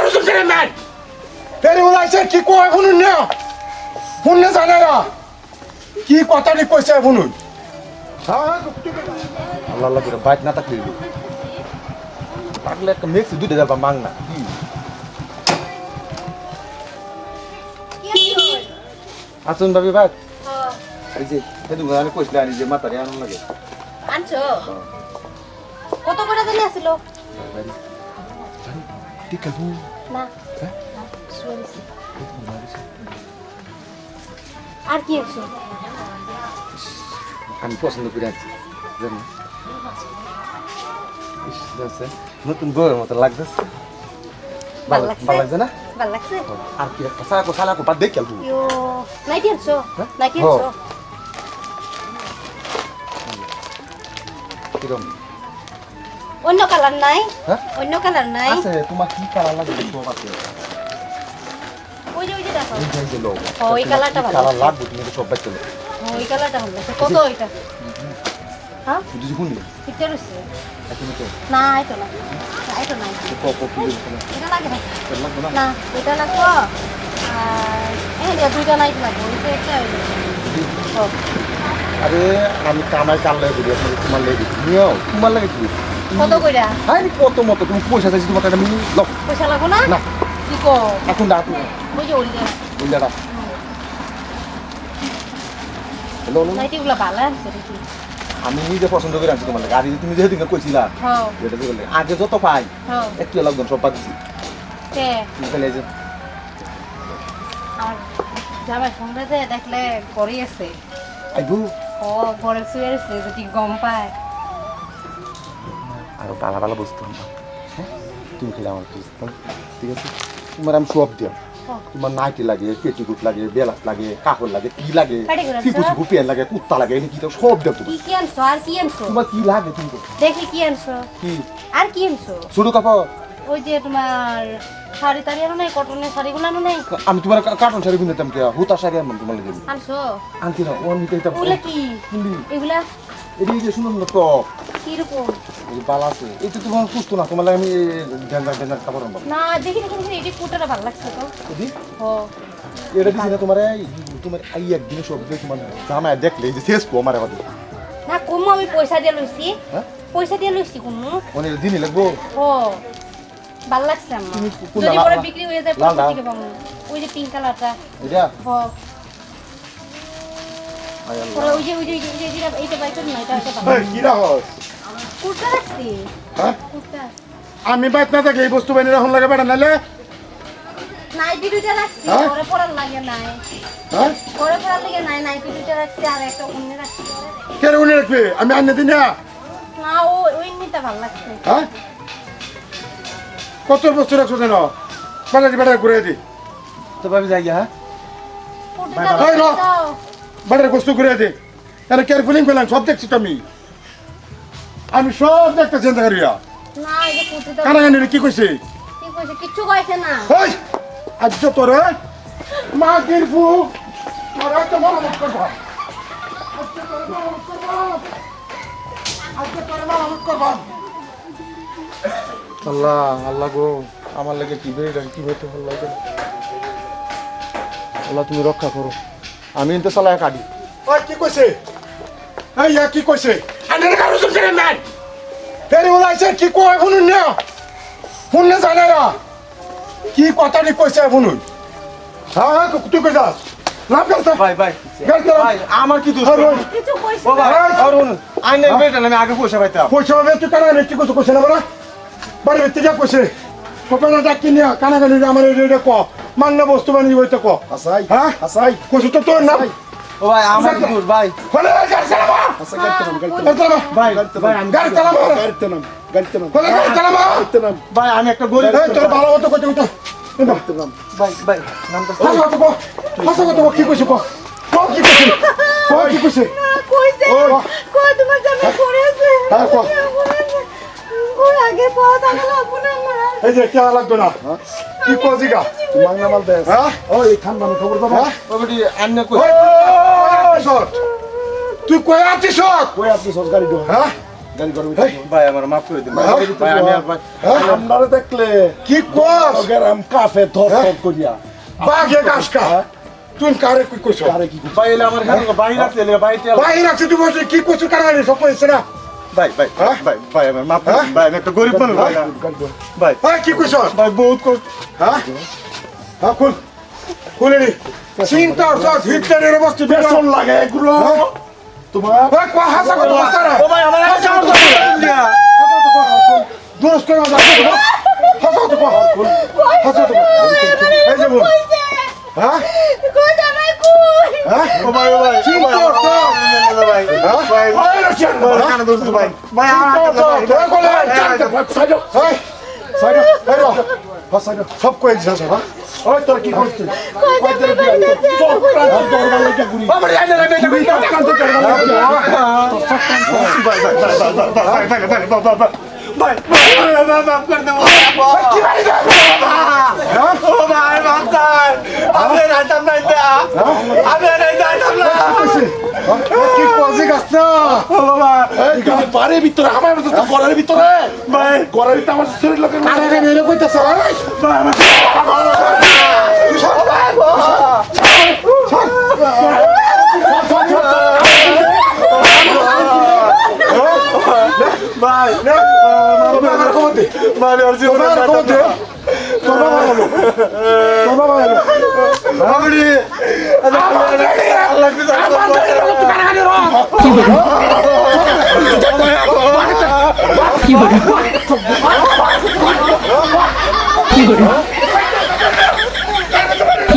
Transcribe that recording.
রসুন করে ম্যান ফেরি উলাইছে কি কয় শুনুন না শুনলে জানে না কি কথাটি কইছে শুনুন আল্লাহ আল্লাহ করে বাইক না থাকলে পাগলে একটা মেক্সি দুটো যাবা মাং না আসুন ভাবি ভাই এই যে সেদিন আমি কইছিলাম যে মাতারে আনন্দ লাগে আনছো কত করে জানি আসিল ঠিক আছে না আর কি আছে আমি পছন্দ করে আছি জানি নতুন বউয়ের মতো লাগতেছে ভালো লাগছে না ভালো লাগছে আর কি একটা সালাকো সালাকো বাদ দেখ খেলবো ইয়ো নাইটি আনছো নাইটি আনছো কিরম অন্য কালার নাই হ্যাঁ অন্য কালার নাই আছে তোমার কি কালার লাগে সব আছে ওই যে দেখো এই যে লোক ওই কালারটা ভালো কালার লাগবে তুমি তো সব বাচ্চা লোক ওই কালারটা ভালো লাগছে কত ওইটা হ্যাঁ বুঝি কোন দিন কিতে রইছে এখন তো না আইতো না আইতো না কত কি দিন এটা লাগে না লাগবে না না এটা লাগবো আর এই দুইটা নাইট লাগবে ওইটা একটা আরে আমি কামাই কাল লাগে দিই আপনি তোমার লাগে নিও তোমার লাগে কি কত কইরা আরে কত মত তুমি পয়সা চাইছি তোমার একটা মিনি লক পয়সা লাগবো না না কি কো এখন দাও তুমি ওই যে ওইটা বুঝলাম হ্যালো নাইটিগুলো ভালো আছে দেখি আমি নিজে পছন্দ করে আনছি তোমার লাগে আর তুমি যেহেতু কইছিলা হ্যাঁ এটা দিয়ে বলে আগে যত পাই হ্যাঁ একটু লাগবে সব পাচ্ছি কে তুমি খালি এই যে আর জামাই ফোনটাতে দেখলে ঘরে আছে আইবু ও ঘরে শুয়ে আছে যদি গম পায় আরো ভালো ভালো বুঝতে হবে তুমি খেলে আমার ঠিক আছে তোমার আমি সব দিও তোমার নাইটি লাগে পেটিকুট লাগে বেলাস লাগে কাপড় লাগে কি লাগে সিপু পেন লাগে কুত্তা লাগে এনে কি তো সব দেব কি কি আনছো আর কি আনছো তোমার কি লাগে তুমি দেখি কি আনছো কি আর কি আনছো ছোট কাপড় ওই যে তোমার শাড়ি টাড়ি আনো নাই কটনের শাড়িগুলো আনো নাই আমি তোমার কার্টন শাড়ি কিনতাম কে হুতা শাড়ি আমি তোমার লাগে আনছো আনতি না ওর নিতে এটা ওগুলা কি এগুলা এদিকে যে শুনুন না টপ কিরকম এই বালা আছে এই তো তোমার সুস্থ না তোমার লাগে আমি ডেঞ্জার কাপড় আনবো না দেখি দেখি দেখি এই কুটাটা ভালো লাগছে তো বুঝি ও এটা দিছি না তোমার তোমার এই একদিন সব দিয়ে তোমার জামায় দেখলে এই যে শেষ কো আমার কথা না কমু আমি পয়সা দিয়ে লইছি হ্যাঁ পয়সা দিয়ে লইছি কমু অনেক দিনই লাগবো ও ভালো লাগছে আমার তুমি কোনটা যদি লাল পরে না? বিক্রি হয়ে যায় লাল পয়সা না? থেকে পাবো ওই যে পিঙ্ক কালারটা এটা ও পরে ওই যে এইটা বাইক না এটা কি রাখস কুর্তা রাখছি হ্যাঁ কুর্তা আমি বাইক না থাকলে এই বস্তু বাইনে রাখুন লাগে বেড়া নাইলে নাইটি দুইটা রাখছি হ্যাঁ? পরে পরার লাগে নাই হ্যাঁ পরে পরার লাগে নাই নাইটি দুইটা রাখছি আর একটা অন্য রাখছি কে উনি রাখবে আমি আনিয়ে দিই না না ও ওই নিতে ভালো লাগছে হ্যাঁ কত বস্তু রাখছো যেন বাজারে বেড়া ঘুরে দি তো ভাবি যাই হ্যাঁ কুর্তাটা ভাই, র। দাও বাজারে বস্তু ঘুরে দি তাহলে কেয়ারফুলিং করলাম সব দেখছি তো আমি সব দেখতেছি চিন্তা করিয়া না এই যে কুর্তাটা কানাকানি কি কইছে কি কইছে কিচ্ছু কইছে না ওই আজ তোরে মা গিরফু তোরা তো মারামারি করবা আজকে তোরে মারামারি করবা আজকে তোরে মারামারি করবা আল্লাহ আল্লাহ গো আমার লাগে কি বেড়ে কি বেতে ভালো লাগে আল্লাহ তুমি রক্ষা করো আমি কিন্তু চালায় কাটি ওই কি কইছে এই কি কইছে আন্ডার কারো সুন করে ম্যান ফেরি উলাইছে কি কয় শুনুন না শুনলে জানে না কি কথাটি কইছে শুনুন হ্যাঁ তুই কই যাস লাভ করতে ভাই ভাই ভাই আমার কি দোষ কিছু কইছে ও ভাই অরুণ আইনে বেটা আমি আগে পয়সা পাইতাম পয়সা হবে তুই কানাকানি কি কইছে কইছে না বলা বাড়ি ভিতরে যা কইছে কপেলা ডাকি নিয়া কানাকানি আমার রেডে ক মান্য বস্তু বানি হইতে ক আসাই হ্যাঁ আসাই কইছে তো তোর নাম ও ভাই আমার কি দোষ ভাই বলে গাড়ি চালাবা আচ্ছা গাড়িতে নাম ভাই ভাই আমি গাড়ি চালাবা গাড়িতে নাম বলে গাড়ি চালাবা ভাই আমি একটা গরিব এই তোর ভালো মতো কইতে কইতে ভাই ভাই নামটা হাসা কত কি কইছে ক কি কইছে কি কইছে না কইছে কই তোমার জামাই করে আছে হ্যাঁ ক ওর আগে পথ আগলা আপনা মার এই যে কে লাগতো না কি কজিগা মাংনা মাল দে হ্যাঁ ও এই খান মানে খবর দাও ও বেটি আন্নে কই তুই কই আছিস কই আপনি সব গাড়ি দো হ্যাঁ গাড়ি গরম ভাই আমার মাফ করে দিন হ্যাঁ? ভাই আমি আর ভাই আপনারা দেখলে কি কস গেরাম কাফে ধর করিয়া বাঘে গাছ কা তুই কারে কি কইছ আরে কি ভাই এলে আমার খান বাইরে আছে এলে ভাই তেল ভাই রাখছি তুই বসে কি কইছ কারে সব কইছ না ভাই ভাই হ্যাঁ? ভাই ভাই আমার মাফ করে দিন ভাই আমি একটা গরিব মানুষ ভাই ভাই ভাই কি কইছ ভাই বহুত কষ্ট হ্যাঁ হ্যাঁ খুলে নি চিন্তা সব হিটলারের অবস্থা বেসন লাগে এগুলো তোমার ভাই কো হাসা কত বস্তা রে ও ভাই আমার হাসা করতে দিয়া দোস্ত করে হাসা তো কো হাসা তো এই যে বল হ্যাঁ কই জামাই কই হ্যাঁ ও ভাই চিন্তা ভাই ভাই ভাই ভাই রাখিয়া ভাই কানে দোস্ত ভাই ভাই সব কয়ে দিছে হ্যাঁ ওই তোর কি করছিস কই জামাই কি কজি গাছ না বাড়ির ভিতরে আমার মতো তো ঘরের ভিতরে ভাই ঘরের ভিতরে আমার শরীর লোকের আরে রে মেরে কইতাছ ভাই আমার খবর দে মানে আর জীবনে আমার খবর দে তোর বাবা হলো তোর বাবা হলো আমি আল্লাহ কি কি